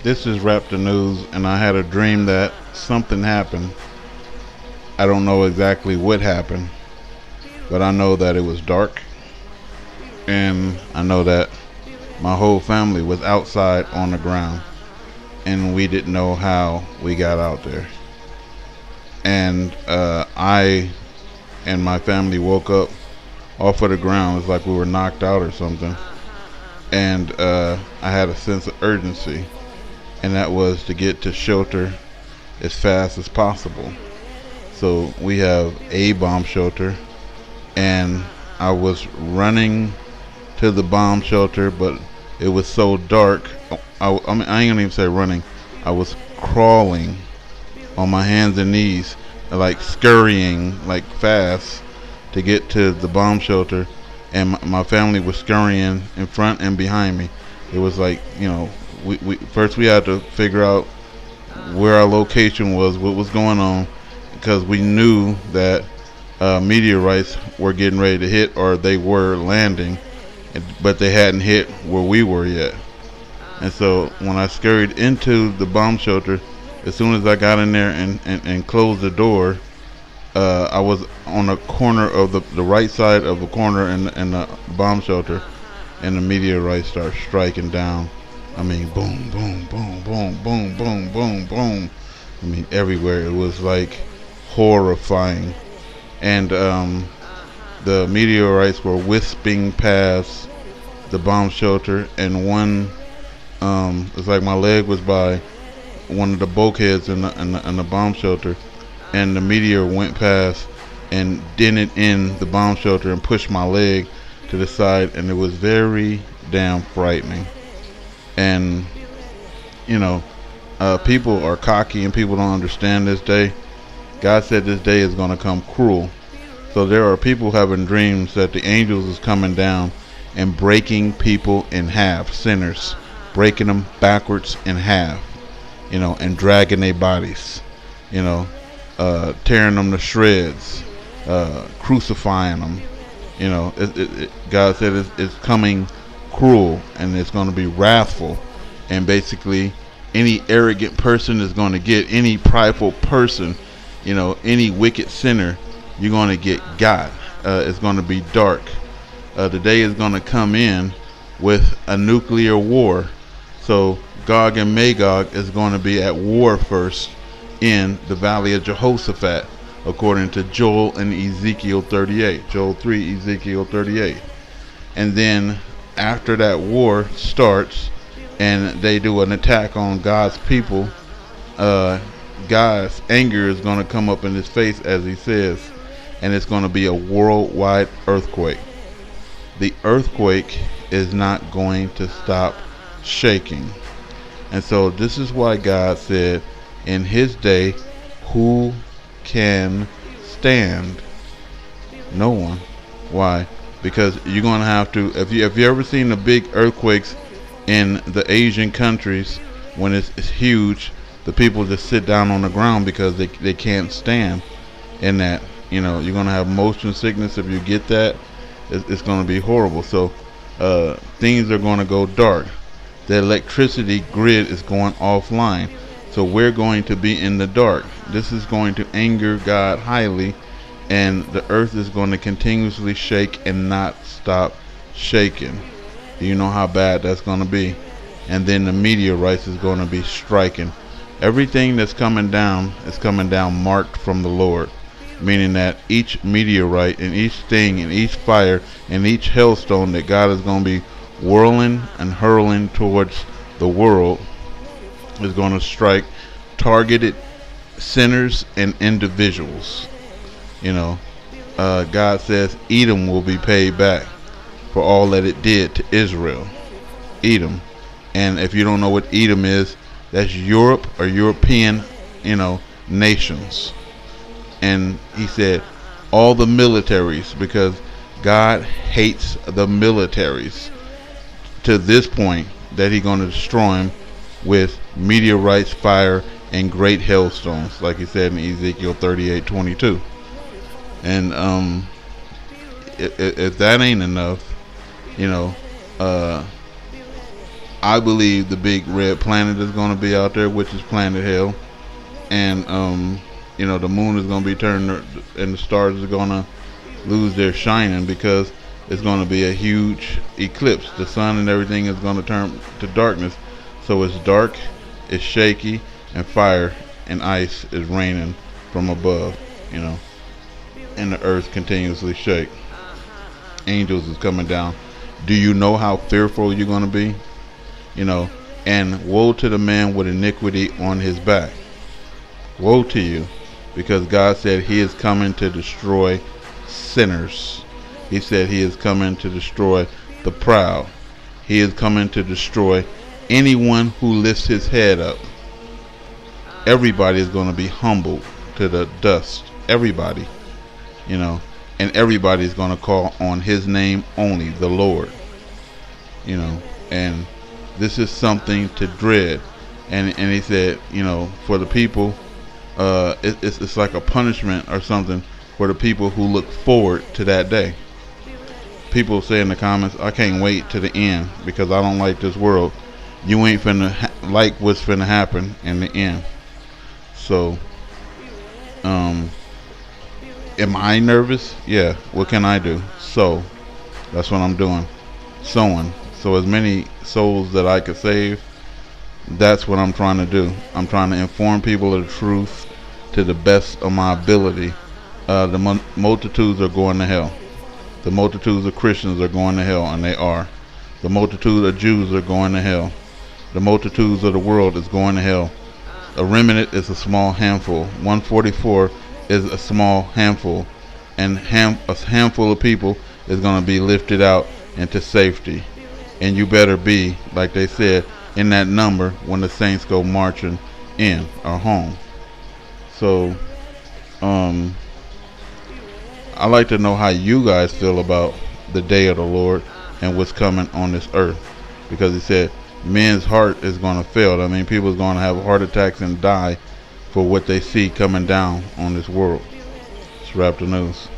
This is Rap the News, and I had a dream that something happened. I don't know exactly what happened, but I know that it was dark, and I know that my whole family was outside on the ground, and we didn't know how we got out there. And I and my family woke up off of the ground. It's like we were knocked out or something. And I had a sense of urgency, and that was to get to shelter as fast as possible. So we have a bomb shelter, and I was running to the bomb shelter, but it was so dark. I mean, I ain't gonna even say running. I was crawling on my hands and knees, like scurrying like fast to get to the bomb shelter, and my family was scurrying in front and behind me. It was like, we first we had to figure out where our location was, what was going on, because we knew that meteorites were getting ready to hit, or they were landing, but they hadn't hit where we were yet. And so when I scurried into the bomb shelter, as soon as I got in there and closed the door, I was on a corner of the right side of the corner in the bomb shelter, and the meteorites start striking down. I mean, boom, boom, boom, boom, boom, boom, boom, boom. I mean, everywhere. It was like horrifying. And the meteorites were wisping past the bomb shelter, and one, it's like my leg was by one of the bulkheads in the bomb shelter, and the meteor went past and dented in the bomb shelter and pushed my leg to the side, and it was very damn frightening. And you know, people are cocky and people don't understand this day. God said this day is going to come cruel. So there are people having dreams that the angels is coming down and breaking people in half, sinners, breaking them backwards in half, and dragging their bodies, you know, tearing them to shreds, crucifying them. God said it's coming cruel, and it's going to be wrathful, and basically any arrogant person is going to get, any prideful person, any wicked sinner, you're going to get got. It's going to be dark. The day is going to come in with a nuclear war. So Gog and Magog is going to be at war first in the Valley of Jehoshaphat, according to Joel and Ezekiel 38. Joel 3, Ezekiel 38. And then after that war starts and they do an attack on God's people, God's anger is going to come up in his face, as he says, and it's going to be a worldwide earthquake. The earthquake is not going to stop shaking. And so this is why God said, in his day, who can stand? No one. Why? Because you're going to have to, if you ever seen the big earthquakes in the Asian countries, when it's huge, the people just sit down on the ground because they can't stand in that. You're going to have motion sickness if you get that. It's going to be horrible. So things are going to go dark. The electricity grid is going offline. So we're going to be in the dark. This is going to anger God highly, and the earth is going to continuously shake and not stop shaking. Do you know how bad that's going to be? And then the meteorites is going to be striking. Everything that's coming down is coming down marked from the Lord, meaning that each meteorite and each thing and each fire and each hailstone that God is going to be whirling and hurling towards the world is going to strike targeted sinners and individuals. God says Edom will be paid back for all that it did to Israel. Edom. And if you don't know what Edom is, that's Europe or European, nations. And he said all the militaries, because God hates the militaries to this point that he's going to destroy them with meteorites, fire, and great hailstones, like he said in Ezekiel 38:22. And if that ain't enough, I believe the big red planet is going to be out there, which is planet hell, and the moon is going to be turned, and the stars are going to lose their shining because it's going to be a huge eclipse. The sun and everything is going to turn to darkness, so it's dark, it's shaky, and fire and ice is raining from above, and the earth continuously shake. Angels is coming down. Do you know how fearful you're going to be? And woe to the man with iniquity on his back. Woe to you, because God said he is coming to destroy sinners. He said he is coming to destroy the proud. He is coming to destroy anyone who lifts his head up. Everybody is going to be humbled to the dust. Everybody, and everybody is going to call on his name only, the Lord, and this is something to dread. And he said, for the people, it's like a punishment or something for the people who look forward to that day. People say in the comments, I can't wait to the end because I don't like this world. You ain't finna like what's finna happen in the end. So, am I nervous? Yeah. What can I do? So, that's what I'm doing. Sowing. So as many souls that I could save, that's what I'm trying to do. I'm trying to inform people of the truth to the best of my ability. The multitudes are going to hell. The multitudes of Christians are going to hell, and they are. The multitude of Jews are going to hell. The multitudes of the world is going to hell. A remnant is a small handful. 144 is a small handful, and a handful of people is going to be lifted out into safety. And you better be, like they said, in that number when the saints go marching in or home. So, I like to know how you guys feel about the day of the Lord and what's coming on this earth. Because he said men's heart is going to fail. I mean, people are going to have heart attacks and die for what they see coming down on this world. Let's wrap the news.